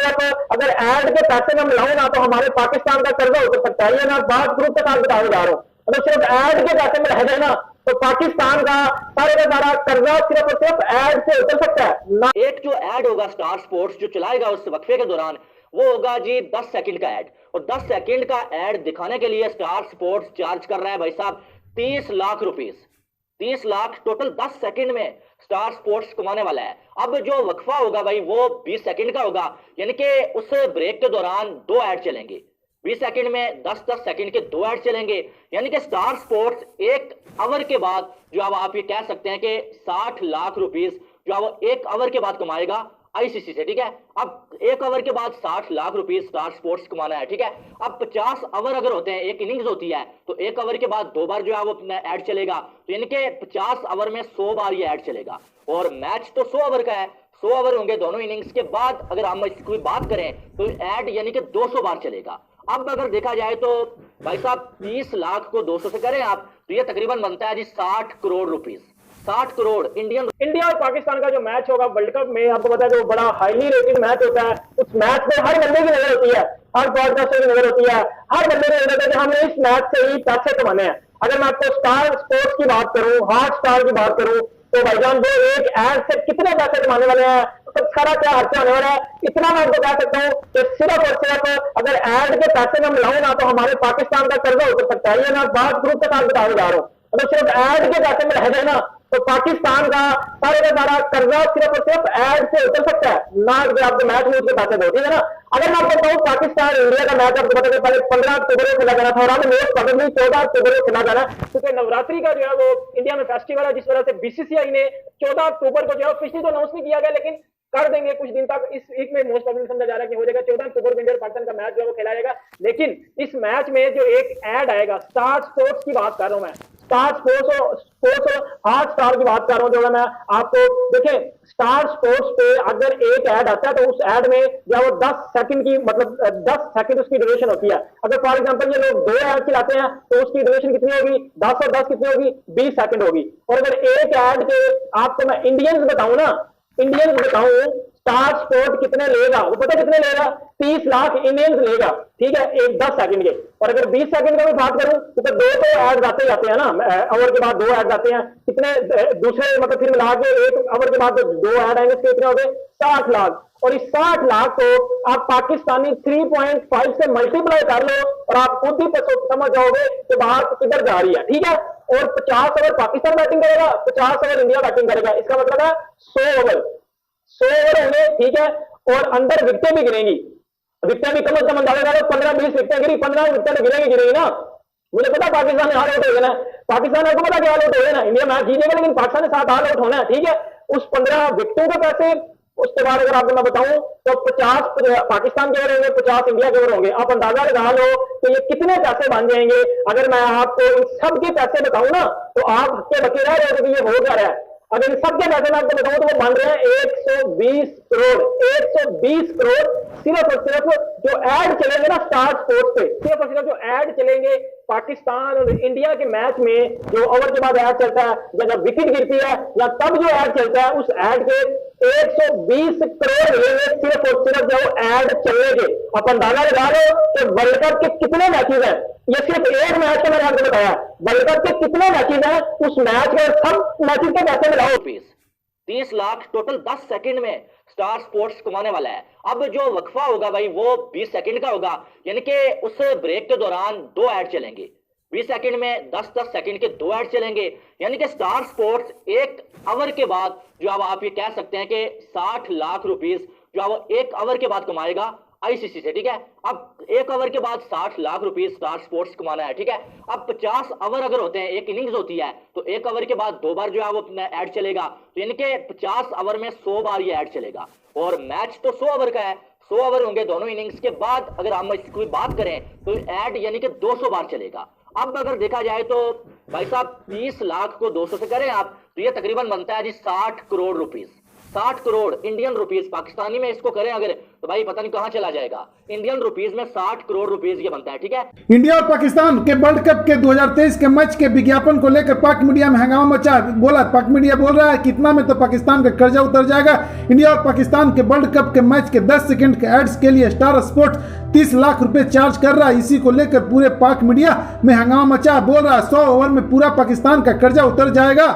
सिर्फ अगर एड के पैसे में मिलाऊं ना तो हमारे पाकिस्तान का कर्जा उतर सकता है। ये मैं बात ग्रुप के साथ बताने जा रहा हूँ। अगर सिर्फ एड के पैसे में रह जाए ना तो पाकिस्तान का सारा कर्जा सिर्फ और सिर्फ एड से उतर सकता है ना। एक जो एड होगा स्टार स्पोर्ट्स जो चलाएगा उस वक्फे के दौरान, वो होगा जी 10 सेकंड का एड। और 10 सेकंड का एड दिखाने के लिए स्टार स्पोर्ट्स चार्ज कर रहा है भाई साहब 30 lakh rupees. 30 lakh total 10 second में स्टार स्पोर्ट्स कमाने वाला है। अब जो वक्फा होगा भाई वो 20 सेकंड का होगा, यानी कि उस ब्रेक के दौरान 2 ऐड चलेंगे। 20 सेकंड में 10-10 सेकंड के 2 ऐड चलेंगे, यानी कि स्टार स्पोर्ट्स 1 आवर के बाद जो अब आप ये कह सकते हैं कि 60 लाख रुपीस जो वो 1 आवर के बाद कमाएगा आईसीसी से। ठीक है, अब 1 आवर के बाद 60 लाख रुपीस स्टार स्पोर्ट्स कमाना है। ठीक है, अब 50 ओवर अगर होते हैं, एक इनिंग्स होती है, तो 1 ओवर के बाद 2 बार जो है वो अपना ऐड चलेगा, तो यानी कि 50 ओवर में 100 बार ये ऐड चलेगा। और मैच तो 100 ओवर का है, 100 ओवर होंगे दोनों इनिंग्स के बाद। अगर हम इसकी बात करें तो ऐड यानी कि 200 बार चलेगा। अब अगर देखा जाए तो भाई साहब 30 लाख को 200 से करें आप, तो ये तकरीबन बनता है जी 60 करोड़ रुपीस। 60 करोड़ इंडिया और पाकिस्तान का जो मैच होगा वर्ल्ड कप में, आपको पता है जो बड़ा हाईली रेटेड मैच होता है, उस मैच में हर बंदे की नजर होती है, हर ब्रॉडकास्टर की नजर होती है, हर बंदे की नजर होती है कि हमने इस मैच से ही पैसे कमाने हैं। अगर मैं आपको स्टार स्पोर्ट्स की बात करूं, हॉट स्टार की बात करूं, तो भाईजान वो एक ऐड से कितने पैसे कमाने वाले हैं, तो सारा क्या खर्चा होने वाला है, इतना मैं आपको कह सकता हूँ कि सिर्फ और सिर्फ अगर ऐड के पैसे में मिलाऊं ना तो हमारे पाकिस्तान का कर्जा उतर सकता है। ये मैं बात ग्रुप के साथ बताने जा रहा हूँ। अगर सिर्फ ऐड के पैसे में रह जाए ना तो पाकिस्तान का सारा कर्जा सिर्फ और सिर्फ ऐड से उतर सकता है, ना कि आपको मैच में उसके पैसे दो। ठीक है ना। अगर मैं आपको कहूँ पाकिस्तान इंडिया का मैच आपको पता है पहले 15 अक्टूबर को खेला जाना था, और हमें मैच पकड़ नहीं 14 अक्टूबर को खेला जाना, क्योंकि नवरात्रि का जो है वो इंडिया में फेस्टिवल है, जिस वजह से बीसीसीआई ने 14 अक्टूबर को जो है ऑफिशियली तो अनाउंस नहीं किया गया, लेकिन कर देंगे कुछ दिन तक। इस वीक में मोस्ट प्रोबेबली समझा जा रहा है कि हो जाएगा 14 अक्टूबर को इंडिया और पाकिस्तान का मैच जो है वो खेला जाएगा। लेकिन इस मैच में जो एक ऐड आएगा, स्टार स्पोर्ट्स की बात कर रहा हूं मैं, स्टार स्पोर्ट्स और हॉट स्टार की बात कर रहा हूं, जो मैं आपको देखें स्टार स्पोर्ट्स पे अगर एक ऐड आता है तो उस ऐड में जो वो 10 सेकंड की, मतलब 10 सेकंड उसकी ड्यूरेशन होती है। अगर फॉर एग्जांपल ये लोग 2 ऐड चलाते हैं तो उसकी ड्यूरेशन कितनी होगी, 10 और 10 कितनी होगी, 20 सेकंड होगी। और अगर एक ऐड के आपको मैं इंडियंस बताऊं ना, इंडियंस बताऊं स्टार स्पोर्ट कितने लेगा, वो पता कितने लेगा, 30 लाख इंडियंस लेगा। ठीक है, एक 10 सेकंड के। और अगर 20 सेकंड का भी बात करूं तो 2 तो ऐड आते जाते हैं ना, ओवर के बाद 2 ऐड आते हैं, कितने दूसरे मतलब फिर मिला के 1 ओवर के बाद 2 ऐड आएंगे, इसके कितने हो गए 60 लाख। और इस 60 लाख को आप पाकिस्तानी 3.5 से मल्टीप्लाई कर लो और आप खुद ही समझ जाओगे कि बाहर किधर जा रही है। ठीक है, और 50 ओवर पाकिस्तान बैटिंग करेगा, 50 ओवर इंडिया बैटिंग करेगा, इसका मतलब है 100 ओवर होंगे। ठीक है, और अंदर विकेटें भी गिरेंगी, विकेटें भी कम से कम अंदाजा करो 15-20 विकेटें गिरी, 15 विकेटें गिरेंगी ना। मुझे पता पाकिस्तान ने ऑल आउट हो जाना है, पाकिस्तान को पता क्या ऑल आउट हो जाना, इंडिया मैच जीतेगा लेकिन पाकिस्तान ने साथ ऑल आउट होना है। ठीक है, उस 15 विकेटों के पैसे, उसके बाद अगर आपको मैं बताऊं तो 50 पाकिस्तान के ओवर होंगे, 50 इंडिया के ओवर होंगे। आप अंदाजा लगा लो तो ये कितने पैसे बन जाएंगे। अगर मैं आपको इन सब के पैसे बताऊं ना तो आप हक्के बके रह रहे हो कि ये हो क्या रहा है। अगर इन सबके पैसे मैं आपको बताऊं तो वो बन रहे हैं 120 करोड़। 120 करोड़ सिर्फ और सिर्फ जो ऐड चलेंगे ना स्टार स्पोर्ट्स पे, सिर्फ और सिर्फ जो ऐड चलेंगे पाकिस्तान और इंडिया के मैच में, जो ओवर के बाद ऐड चलता है या जब विकेट गिरती है या तब जो ऐड चलता है, उस ऐड के 120 करोड़ मिलेंगे सिर्फ और सिर्फ जो ऐड चलेंगे। आप अंदाजा लगा लो कि वर्ल्ड कप के कितने मैचेस हैं, ये सिर्फ एक मैच का मैंने आपको बताया, वर्ल्ड कप के कितने मैचेस हैं, उस मैच के सब मैचेस के पैसे मिलाओ। 30 लाख टोटल 10 सेकंड में स्टार स्पोर्ट्स कमाने वाला है। अब जो वक्फा होगा भाई वो 20 सेकंड का होगा, यानी कि उस ब्रेक के दौरान 2 ऐड चलेंगे। 20 सेकंड में 10-10 सेकंड के 2 ऐड चलेंगे, यानी कि स्टार स्पोर्ट्स 1 आवर के बाद जो अब आप ये कह सकते हैं कि 60 लाख रुपीस जो अब 1 आवर के बाद कमाएगा आईसीसी से। ठीक है, अब 1 ओवर के बाद 60 लाख रुपीस स्टार स्पोर्ट्स कमाना है। ठीक है, अब 50 ओवर अगर होते हैं, एक इनिंग्स होती है, तो 1 ओवर के बाद 2 बार जो है वो अपना ऐड चलेगा, तो यानी कि 50 ओवर में 100 बार ये ऐड चलेगा। और मैच तो 100 ओवर का है, 100 ओवर होंगे दोनों इनिंग्स के बाद। अगर हम इसकी बात करें तो ऐड यानी कि 200 बार चलेगा। अब अगर देखा जाए तो भाई साहब 30 लाख को 200 से करें आप, तो ये तकरीबन बनता है जी 60 crore rupees. 60 crore Indian rupees, Pakistani में इसको करें अगर तो भाई पता नहीं कहां चला जाएगा। इंडियन रुपीस में 60 करोड़ रुपीस ये बनता है, ठीक है। इंडिया और पाकिस्तान के वर्ल्ड कप के 2023 के मैच के विज्ञापन को लेकर पाक मीडिया में हंगामा मचा। पाक मीडिया बोल रहा है कि इतना में तो पाकिस्तान का कर्जा उतर जाएगा। इंडिया और पाकिस्तान के वर्ल्ड कप के मैच के 10 सेकंड के एड्स के लिए स्टार स्पोर्ट्स 30 लाख रुपए चार्ज कर रहा है। इसी को लेकर पूरे पाक मीडिया में हंगामा मचा। बोल रहा है 100 ओवर में पूरा पाकिस्तान का कर्जा उतर जाएगा।